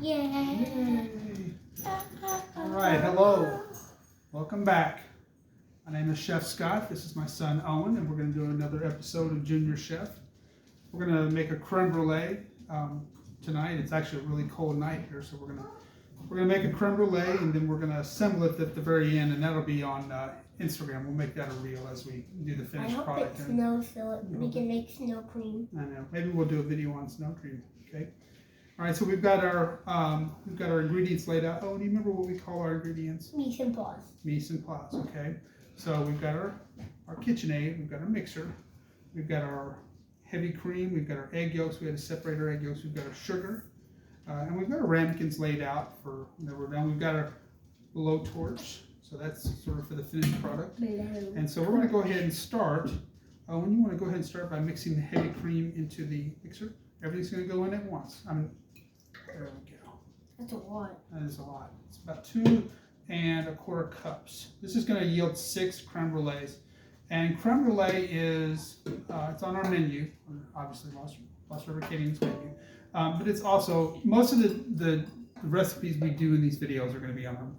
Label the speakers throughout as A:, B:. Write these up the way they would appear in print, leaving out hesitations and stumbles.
A: Yay! All right, hello. Welcome back. My name is Chef Scott. This is my son Owen, and we're going to do another episode of Junior Chef. We're going to make a creme brulee tonight. It's actually a really cold night here, so we're going to make a creme brulee, and then we're going to assemble it at the very end, and that'll be on Instagram. We'll make that a reel as we do the finished product.
B: I hope it snows so we can make snow cream.
A: I know. Maybe we'll do a video on snow cream. Okay. All right. So we've got our ingredients laid out. Oh, do you remember what we call our ingredients?
B: Mise en place.
A: Mise en place. Okay. So we've got our KitchenAid. We've got our mixer. We've got our heavy cream. We've got our egg yolks. We had to separate our egg yolks. We've got our sugar. And we've got our ramekins laid out for whenever we're done. We've got our blowtorch. So that's sort of for the finished product. And so we're going to go ahead and start. When you want to go ahead and start by mixing the heavy cream into the mixer. Everything's going to go in at once. There we go.
B: That's a lot.
A: That is a lot. It's about 2 1/4 cups. This is going to yield 6 creme brulees. And creme brulee is, it's on our menu, obviously Lost River Catering's menu. But it's also, most of the recipes we do in these videos are going to be on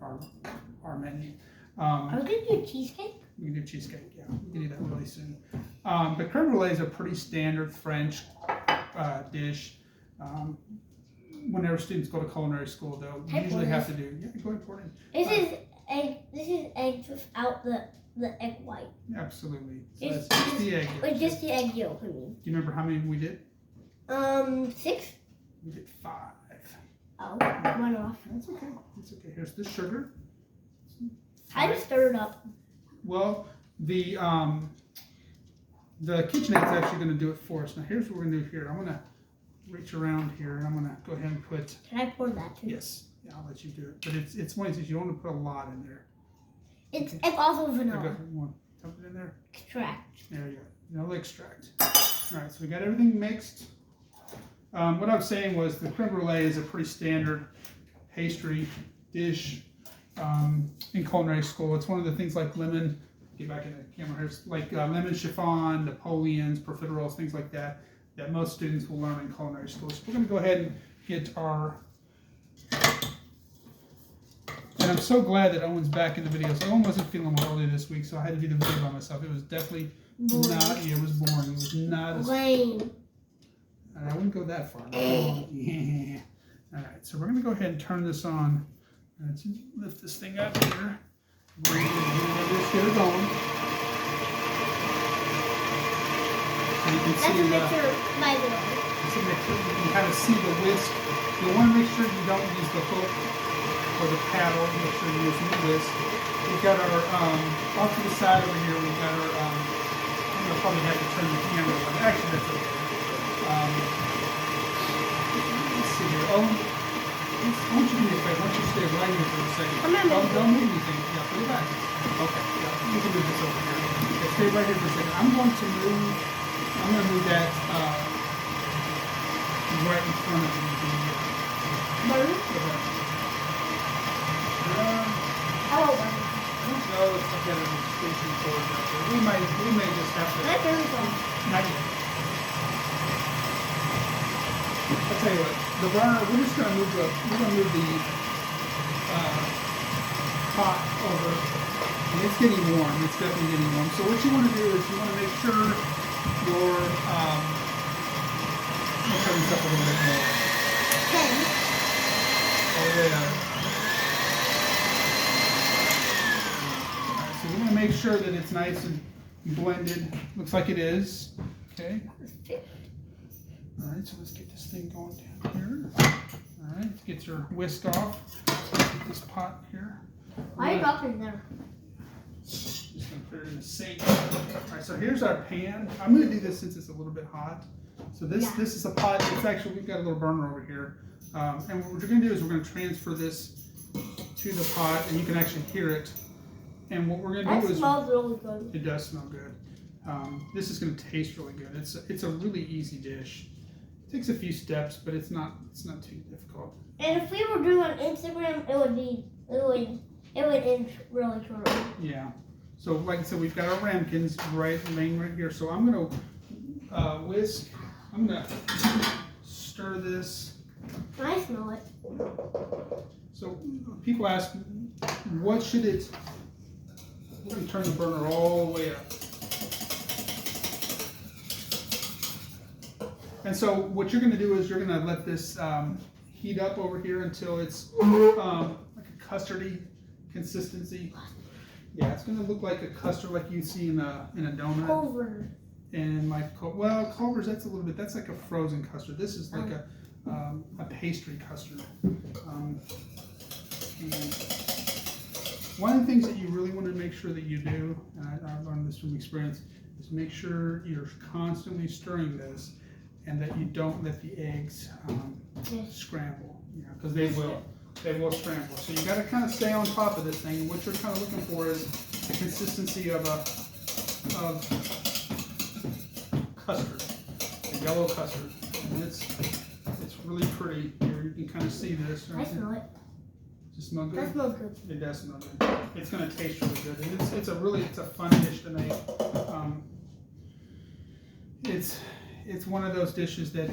A: our menu.
B: Are we going to do cheesecake?
A: We can do cheesecake, yeah. We can do that really soon. But creme brulee is a pretty standard French dish. Whenever students go to culinary school, they'll usually have to do. Yeah, go ahead, pour it in.
B: This is eggs without the egg white.
A: Absolutely. So that's just the egg yolk.
B: Or just the egg yolk, I mean.
A: Do you remember how many we did?
B: 6.
A: We did 5.
B: Oh, 1 off.
A: That's okay. That's okay. Here's the sugar.
B: I just stirred it up.
A: Well, the KitchenAid's actually going to do it for us. Now, here's what we're going to do here. I'm going to reach around here, and I'm going to go ahead and put.
B: Can I pour that too?
A: Yes. Yeah, I'll let you do it. But it's one of these, you don't want to put a lot in there.
B: It's also vanilla.
A: You want to dump it in there?
B: Extract.
A: There you go. No extract. All right, so we got everything mixed. What I was saying was the creme brulee is a pretty standard pastry dish in culinary school. It's one of the things like lemon, get back in the camera here, like lemon chiffon, Napoleons, profiteroles, things like that most students will learn in culinary school. So we're going to go ahead and get our, and I'm so glad that Owen's back in the videos. Owen wasn't feeling well early this week, so I had to do the video by myself. It was definitely boring. It was boring. It was not as
B: lame.
A: I wouldn't go that far. Yeah. All right, so we're going to go ahead and turn this on. Let's lift this thing up here. We're going to just get it going. So you can see
B: That's a mixer, by the way.
A: It's a mixer. You can kind of see the whisk. You want to make sure you don't use the hook or the paddle. Make sure you're using the whisk. We've got our, off to the side over here, we've got our, I'm going to probably have to turn the camera on. Actually, that's okay. Let's see here. Oh, I want you to do me a favor. I want you to stay right here for a second. Don't move anything. Yeah, put it back. Okay, yeah, you can move this over here. Okay, stay right here for a second. I'm going to move that right in front of you.
B: Oh,
A: no, it's not got an extension cord out there. We may just have to.
B: That's really fun.
A: Not yet. I'll tell you what, the burner, we're just going to move the pot over, and it's getting warm. It's definitely getting warm. So what you want to do is you want to make sure your, I'll turn this up a little bit more. Oh yeah. Alright, so you want to make sure that it's nice and blended. Looks like it is. Okay. Alright, so let's get this thing going down here. Alright, get your whisk off. Get this pot here.
B: Why are you dropping there?
A: Just going to put it in the sink. Alright, so here's our pan. I'm going to do this since it's a little bit hot. So this is a pot. It's actually, we've got a little burner over here. And what we're going to do is we're going to transfer this to the pot, and you can actually hear it. And what we're going to do is...
B: It smells really good.
A: It does smell good. This is going to taste really good. It's a really easy dish. It takes a few steps, but it's not too difficult.
B: And if we were doing on Instagram, it would end really short.
A: Yeah. So like I said, we've got our ramekins laying right here. So I'm going to whisk. I'm going to stir this
B: I smell it.
A: So people ask, what should it? We're going to turn the burner all the way up. And so what you're going to do is you're going to let this heat up over here until it's like a custardy consistency. Yeah, it's going to look like a custard like you see in a donut.
B: Over.
A: And like, well, Culver's, that's a little bit, that's like a frozen custard. This is like a pastry custard. And one of the things that you really want to make sure that you do, and I learned this from experience, is make sure you're constantly stirring this and that you don't let the eggs scramble, you know, because they will scramble. So you got to kind of stay on top of this thing. And what you're kind of looking for is the consistency of custard, a yellow custard. And it's really pretty. Here you can kind of see this. Right?
B: I smell it.
A: Does it smell good?
B: That smells good.
A: It does smell good. It's going to taste really good. And it's a fun dish to make. It's one of those dishes that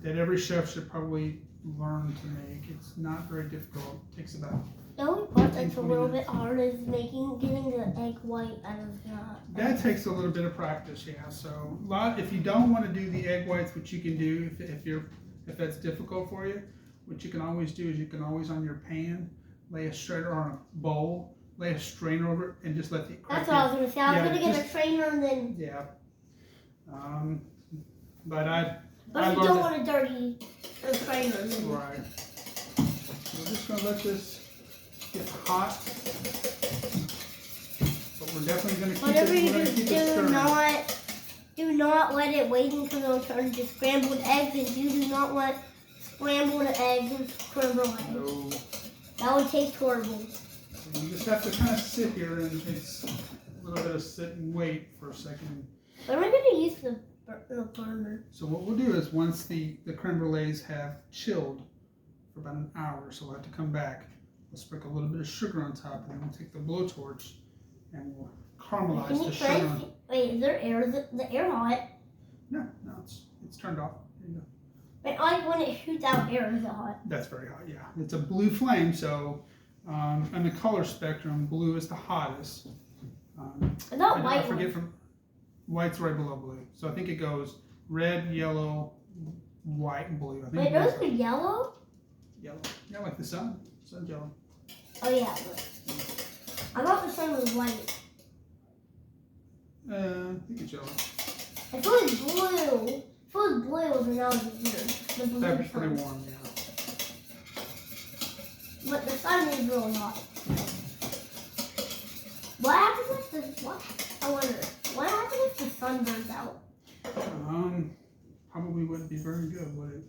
A: every chef should probably learn to make. It's not very difficult. It takes about.
B: The only part that's a little bit hard is getting the egg white out of the.
A: That takes a little bit of practice, yeah. So if you don't want to do the egg whites, what you can do if that's difficult for you, what you can always do is you can always on your pan lay a strainer or a bowl, lay a strainer over it, and just let the.
B: That's what I was gonna say. I was gonna get a strainer and then.
A: Yeah. But I
B: you don't want to dirty the strainer.
A: Right. So we're just gonna let this get hot, but we're definitely going to keep
B: Whatever you
A: it
B: do, do not let it wait until it'll turn to scrambled eggs, and you do not want scrambled eggs and scrambled eggs.
A: No.
B: That would taste horrible.
A: So you just have to kind of sit here, and it's a little bit of sit and wait for a second.
B: But we're going to use the burner.
A: So what we'll do is once the creme brulees have chilled for about an hour, so we'll have to come back. We'll sprinkle a little bit of sugar on top, and then we'll take the blowtorch and we'll caramelize the sugar.
B: Wait, is there air? Is the air hot?
A: No, it's turned off. There you go.
B: But like when it shoots out air, is it hot?
A: That's very hot, yeah. It's a blue flame, so on the color spectrum, blue is the hottest.
B: I thought
A: I
B: white.
A: forget from white's right below blue. So I think it goes red, yellow, white, and blue. I think
B: Wait, those are yellow?
A: Yellow. Yeah, like the sun. Sun's yellow.
B: Oh yeah. I thought the sun was white.
A: I think it's yellow.
B: If it was blue, then that would be weird. The blue
A: That'd be
B: sun.
A: pretty warm, yeah.
B: But the sun is really hot. What happens if I wonder, what happens if the sun burns out?
A: Probably wouldn't be very good, would it?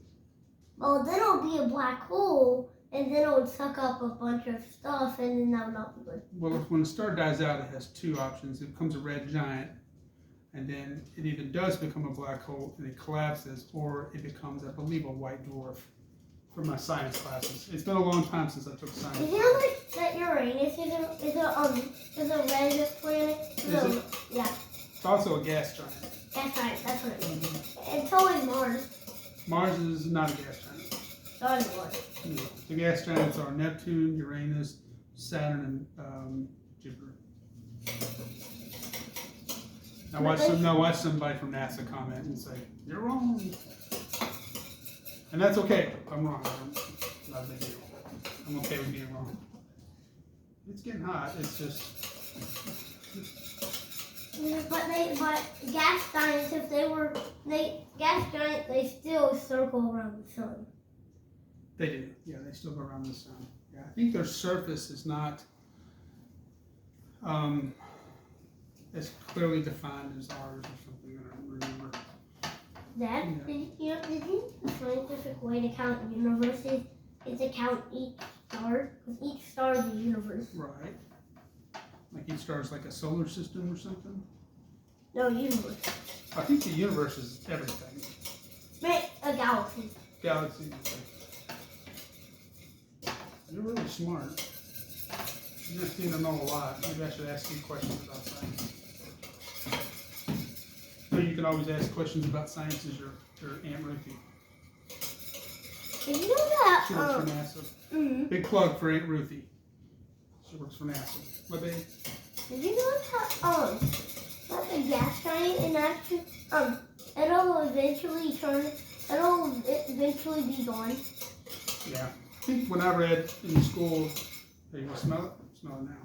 B: Well, then it'll be a black hole, and then it would suck up a bunch of stuff, and then that would not be good.
A: Well, when a star dies out, it has two options. It becomes a red giant, and then it either does become a black hole and it collapses, or it becomes, I believe, a white dwarf. For my science classes, it's been a long time since I took science.
B: Is it like that Uranus is a red planet?
A: Is it?
B: Yeah.
A: It's also a gas giant.
B: Gas giant. That's what it means. And so is Mars.
A: Mars is not a gas giant.
B: So is Mars.
A: No. The gas giants are Neptune, Uranus, Saturn, and Jupiter. Now watch somebody from NASA comment and say, "You're wrong." And that's okay. I'm wrong. Not a big deal. I'm okay with being wrong. It's getting hot. It's just.
B: But gas giants, they still circle around the sun.
A: They do. Yeah, they still go around the sun. Yeah, I think their surface is not as clearly defined as ours or something. I don't remember.
B: Dad,
A: Yeah.
B: did you know the scientific way to count universes is to count each star? Because each star is a universe.
A: Right. Like each star is like a solar system or something?
B: No, universe.
A: I think the universe is everything.
B: Right, a galaxy.
A: Galaxies. You're really smart. You must seem to know a lot. Maybe I should ask you questions about science. So you can always ask questions about science as your Aunt Ruthie.
B: Did you know that?
A: She works for NASA.
B: Mm-hmm.
A: Big plug for Aunt Ruthie. She works for NASA. What, babe?
B: Did you know that that's a gas giant in action? It'll eventually be gone.
A: Yeah. I think when I read in school, hey, you want to smell it? Smell it now.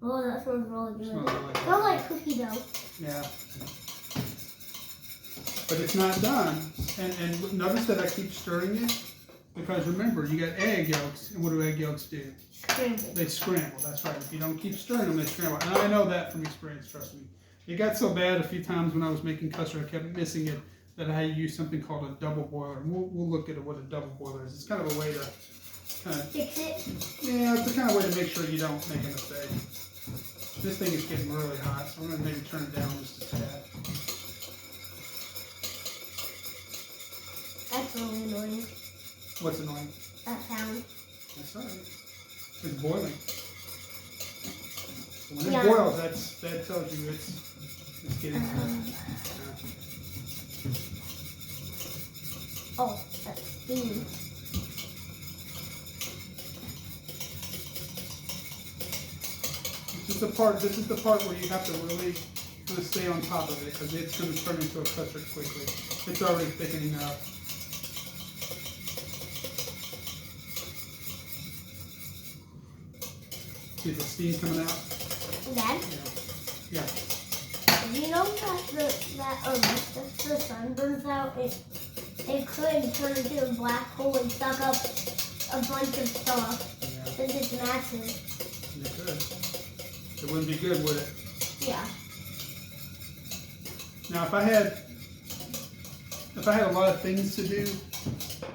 B: Oh, that smells really good.
A: Smells really good.
B: Smells like cookie dough.
A: Yeah. But it's not done. And notice that I keep stirring it. Because remember, you got egg yolks, and what do egg yolks do?
B: Scramble.
A: They scramble, that's right. If you don't keep stirring them, they scramble. And I know that from experience, trust me. It got so bad a few times when I was making custard, I kept missing it, that I had to use something called a double boiler. And we'll look at what a double boiler is. It's kind of a way to kind of
B: Fix it.
A: yeah, it's the kind of way to make sure you don't make a mistake. This thing is getting really hot, so I'm going to maybe turn it down just a tad.
B: That's really annoying.
A: What's annoying?
B: That sound.
A: That's all right. It's boiling. So when
B: Yeah.
A: it boils, that tells you it's getting hot.
B: Oh, that's steam.
A: This is the part where you have to really kind of stay on top of it because it's going to turn into a custard quickly. It's already thickening up. See the steam coming out?
B: Dad,
A: Yeah.
B: did you know that if the sun burns out, it could turn into a black hole and suck up a bunch of stuff
A: Yeah.
B: since it's massive.
A: It could. It wouldn't be good, would it?
B: Yeah.
A: Now, if I had a lot of things to do,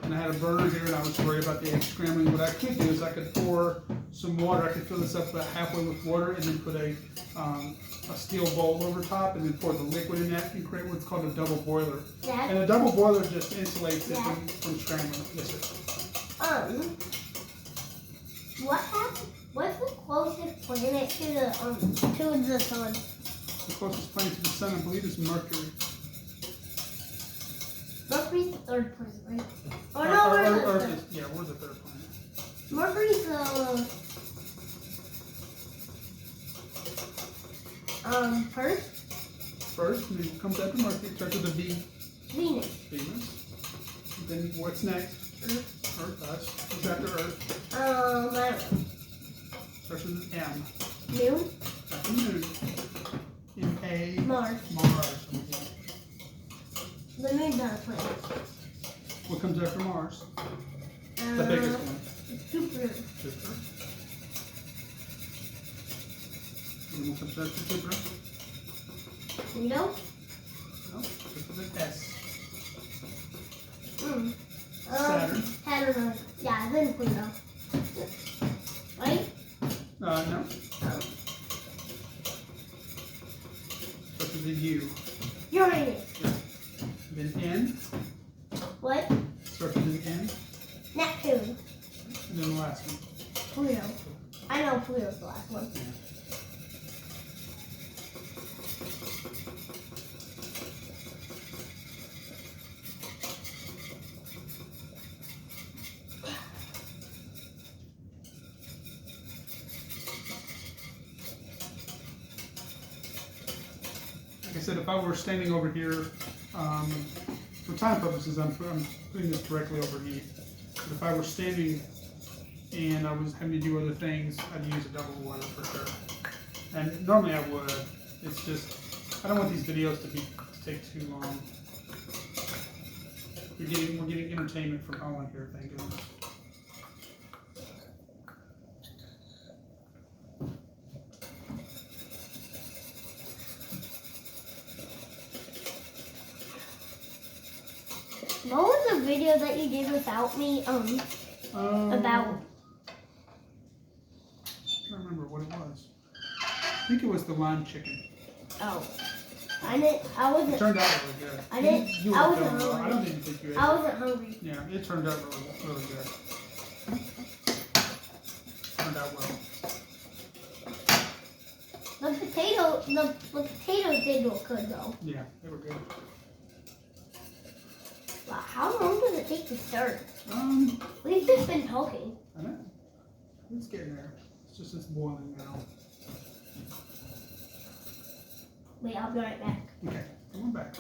A: and I had a burner here, and I was worried about the egg scrambling, what I could do is I could pour some water. I could fill this up about halfway with water, and then put a steel bowl over top, and then pour the liquid in that, and create what's called a double boiler.
B: Dad,
A: And a double boiler just insulates it
B: Yeah.
A: from scrambling. Yes, sir.
B: what happened? What's the closest planet to the sun?
A: The closest planet to the sun, I believe, is Mercury.
B: Mercury's the third planet, right? Or
A: Earth-
B: no,
A: Earth-
B: we're
A: Earth
B: the
A: is- yeah, we're the third planet.
B: Mercury's the first.
A: First, and then it comes after Mercury, starts with a V,
B: Venus.
A: Venus. Then what's next?
B: Earth.
A: Earth, us. What's after Earth?
B: I don't know.
A: Starts with an M.
B: Moon.
A: After Moon. M-A.
B: Mars.
A: Mars.
B: The moon's not a planet.
A: What comes after Mars? The biggest one.
B: Jupiter.
A: Jupiter. And what comes after Jupiter?
B: Pluto.
A: No, just with an S.
B: Saturn. Saturn. Yeah, then Pluto. Right?
A: No.
B: Oh.
A: Starts with a U.
B: Uranus.
A: Then N.
B: What?
A: Starts with an N.
B: Neptune.
A: And then the last one.
B: Pluto. I know Pluto's the last one.
A: Like I said, if I were standing over here, for time purposes, I'm putting this directly overheat. But if I were standing and I was having to do other things, I'd use a double boiler for sure. And normally I would. It's just, I don't want these videos to take too long. We're getting entertainment from Owen here, thank goodness.
B: What was the video that you did without me? About.
A: I can't remember what it was. I think it was the lime chicken.
B: Oh. I wasn't.
A: It turned out really good.
B: I didn't.
A: You
B: I
A: were
B: wasn't
A: filming,
B: hungry.
A: I don't even think you ate
B: I
A: it.
B: wasn't hungry.
A: Yeah, it turned out really good. Turned out well.
B: The potatoes did look good though.
A: Yeah, they were good.
B: Wow. How long does it take to start? We've just been talking.
A: I know. It's getting there. It's boiling now.
B: Wait, I'll be right back.
A: Okay, come on back.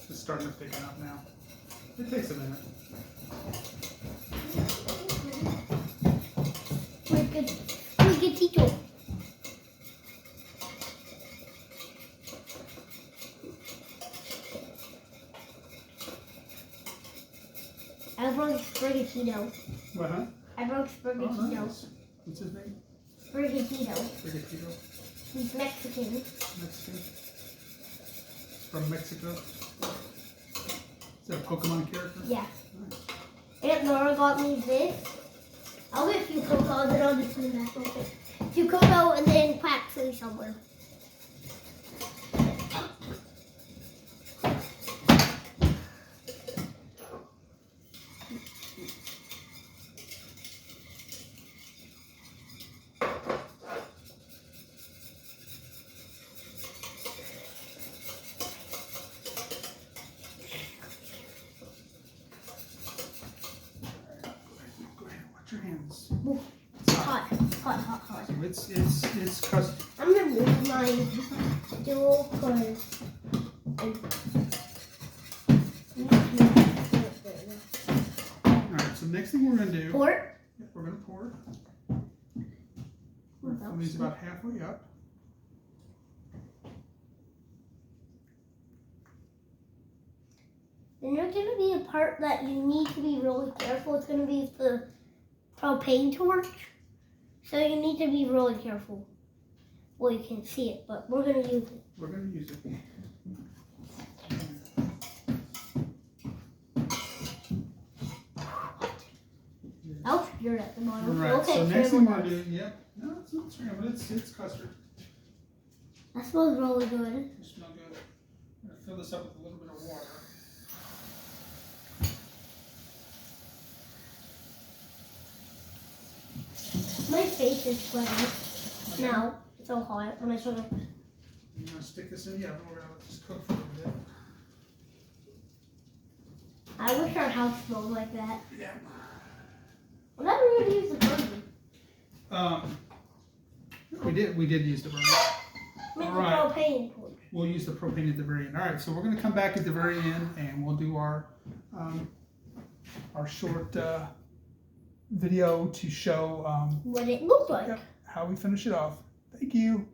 A: It's starting to thicken up now. It takes a minute.
B: Tito. I broke Sprigatito.
A: What, huh?
B: I broke
A: Oh,
B: Sprigatito.
A: nice. What's his name?
B: Sprigatito.
A: Frigatito.
B: He's Mexican.
A: Mexican. From Mexico. Is that a Pokemon character?
B: Yeah.
A: Nice.
B: Aunt Laura got me this. I'll get a few Cocoa, then I'll just put them back real quick. Few Cocoa and then Paxley somewhere.
A: Your hands.
B: It's hot.
A: So it's custard.
B: I'm gonna move my stool because
A: Alright, so next thing we're gonna do.
B: port.
A: Yep, we're gonna pour it. We're gonna fill these about halfway up.
B: Then there's gonna be a part that you need to be really careful. It's gonna be the propane torch. So you need to be really careful. Well, you can't see it, but we're gonna use it.
A: We're gonna use it.
B: I'll stir it at the bottom.
A: Alright,
B: Okay,
A: so next thing we're gonna
B: scrambled
A: do, yep. No, it's not scrambled, it's custard.
B: That smells really good.
A: It smells good. I'm gonna fill this up with a little bit of water.
B: My face is sweating. Now, it's so hot when I sort of.
A: I'm gonna stick this in the oven. We're gonna let this cook for a little bit.
B: I wish our house smelled like that.
A: Yeah.
B: I'm never gonna use the burner.
A: We did use the burner.
B: Make
A: All right.
B: the propane torch.
A: We'll use the propane at the very end. All right, so we're gonna come back at the very end and we'll do our short video to show
B: What it looked like.
A: how we finish it off. Thank you.